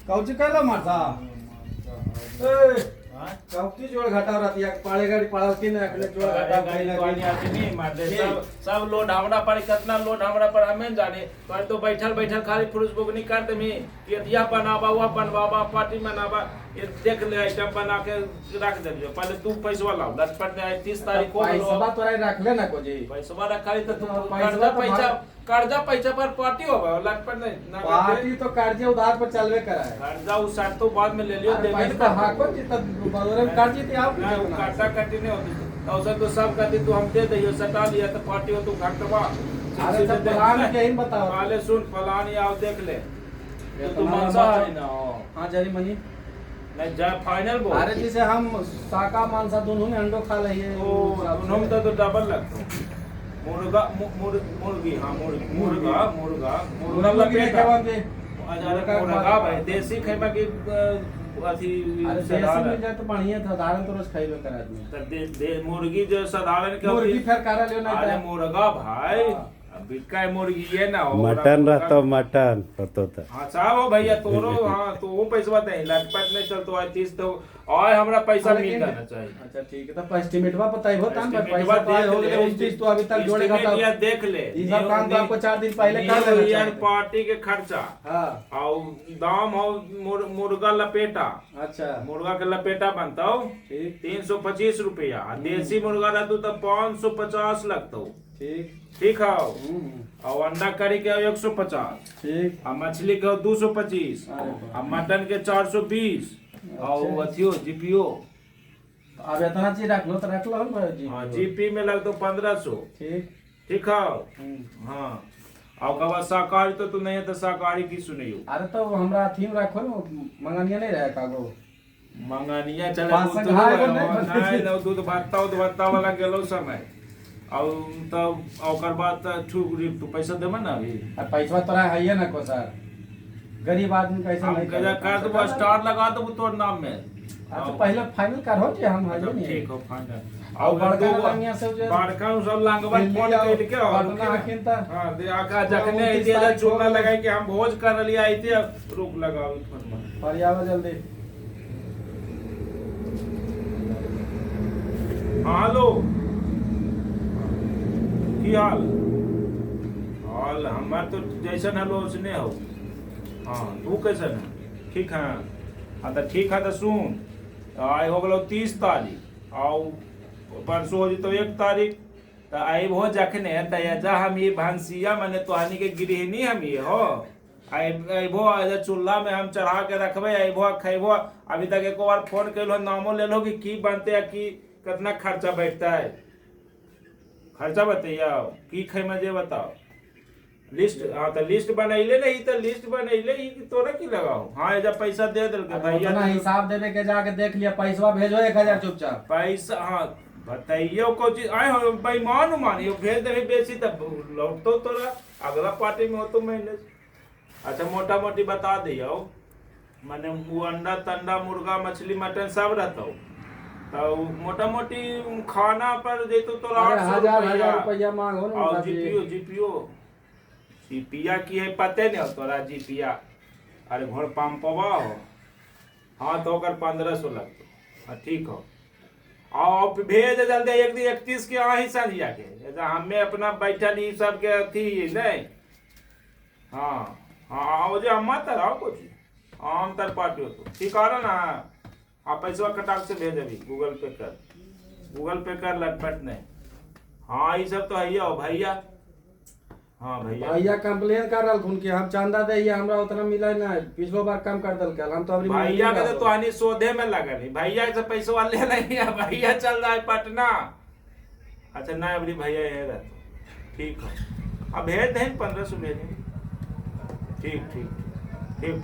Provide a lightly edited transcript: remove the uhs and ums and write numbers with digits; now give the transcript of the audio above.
Cauchy केलं माझा Cauchy जोड़ घटाव रहती है पाले गाड़ी पड़ाती ना अगले जोड़ घटाव कहीं ना आती नहीं मार दे सब लोड हमरा पर कितना लोड हमरा पर हमें जाने पर तो बैठल बैठल खाली पुरुष बुक नहीं करते मी कि यह बनावा हुआ बनवावा पार्टी मनावा ये देख ले आइटम बना के रख दे पहले तू पैसा लाओ लटपट दे 30 तारीख को पैसा तो रख ले ना को जी पैसा रखा तो तू कर्जा पैसा पर पार्टी होगा लटपट नहीं पार्टी तो कर्जे उधार पर चलवे करा है कर्जा उस साथ तो बाद में ले लियो देवे तो हाको जी तब बदले में कर्जे ते आप कर्जा कटी नहीं होती औसत तो सब कहती तू हम दे दियो सटा लिया तो पार्टी हो तू घटवा अरे तब प्लान क्या ही बताओ पहले सुन प्लान आओ देख ले तू मनसा है ना हां जरी मनी नहीं जा फाइनल बोल अरे जैसे हम शाका मांसा दोनों में अंडो खा लिए ओ दोनों में तो डबल लगता मुर्गा मुर्गी हाँ मुर्गा लपेटा मुर्गा भाई देसी खेमा की अथी अरे देसी मिल जाए तो बढ़िया था साधारण तो रोज खाइबे कर आदमी दे मुर्गी जो साधारण के मुर्गी फिर करा लियो ना अरे मुर्गा भाई बिका मुर्गी ये ना हो मटन रहता मटन होता था हाँ साहब हो भैया तोरो हाँ तो वो पैसा दे लटपट नहीं चल तो 30 तो और हमरा पैसा मिल जाना चाहिए अच्छा ठीक है तो एस्टिमेटवा बताइए हो तम पैसा तो हो गए 29 तो अभी तक जोड़ेगा तो ये देख ले ये सब काम तो आपको 4 दिन पहले कर लेना यार पार्टी के खर्चा हां और दाम हो मुर्गा लपेटा अच्छा मुर्गा के लपेटा बनता हो ठीक 325 रुपया देसी मुर्गा रहता तो 550 लगता ठीक है और अंडा करी के 150 ठीक और मछली के 225 और मटन के 420 और अथियो जीपीओ अब इतना चीज रख लो तो रख लो जी हाँ जीपी में लग तो 1500 ठीक है हाँ और कब शाकाहारी तो तू नहीं है तो शाकाहारी की सुनियो अरे तो हमरा थीम रखो ना मंगनिया नहीं रहे कागो मंगनिया चले नहीं दूध भाता वाला गेलो समय और तब ओकर बाद तू पैसा देबे ना अभी पैसा तोरा है ना को सर गरीब आदमी कैसा नहीं कर दो स्टार लगा दो तोर नाम में अच्छा पहले फाइनल कर हो जे हम है नहीं ठीक हो फाइनल और बड़का लंगिया से जो बड़का सब लांगवा फोन कर के और आखिन त हां दे आका जखने इते चूना लगाई के हम भोज कर लिया इते रुक लगाओ फोन पर आवा जल्दी हेलो की हाल हाल हमार तो जैसन हलो उसने हो हाँ तू कैसन है ठीक है हाँ तो ठीक है तो सुन आई हो गलो 30 तारीख और परसों हो तो 1 तारीख तो आई हो जखने तजा हम ये भंसिया मने तोहनी के गृहिणी हम ये हो अबो चूल्हा में हम चढ़ा के रखबे अबो खेबो अभी तक एक बार फोन कैलो नामो ले लो कि की बनते है कि कितना खर्चा बैठता है खर्चा बताइए की खेमे जे बताओ लिस्ट हाँ तो लिस्ट बनैले नहीं तो लिस्ट बनैले ही तोरा की लगाओ हाँ जब पैसा दे दिल के भैया ना हिसाब देवे के जाके देख लिया पैसा भेजो 1000 चुपचाप पैसा हाँ बताइए को चीज आए हो बेईमान मानियो भेज देवे बेसी तब लौट तो तोरा अगला पार्टी में हो तो मैंने अच्छा मोटा मोटी बता दियो माने वो अंडा तंडा मुर्गा मछली मटन सब रहता हो तो मोटा मोटी खाना पर जे तो तोरा 1000 रुपया मांगो ना और जीपीओ जीपिया की है पते नहीं हो तोरा जीपिया अरे घर पंपवा हो हाँ तो ओकर 1500 लगतो हाँ ठीक हो और भेज जल्दी एक दिन 31 के आ ही संझिया के हमें अपना बैठल ही सब के थी नहीं हाँ हाँ आओ जे हम मत आओ कुछ आम तर पार्टी हो तो ठीक आ रहा ना आप पैसा कटाक से भेज अभी गूगल पे कर लटपट नहीं हाँ ये सब तो है हो भैया हाँ भैया कंप्लेन कर रहा कि हम चंदा दे हमरा उतना मिला ना पिछलो बार कम कर दल हम तो अभी भैया के तो तोहनी सोधे में लगल भैया से पैसा ले नहीं है भैया चल रहा है पटना अच्छा ना अभी भैया ये रहता ठीक है अब भेज दें 1500 भेजें ठीक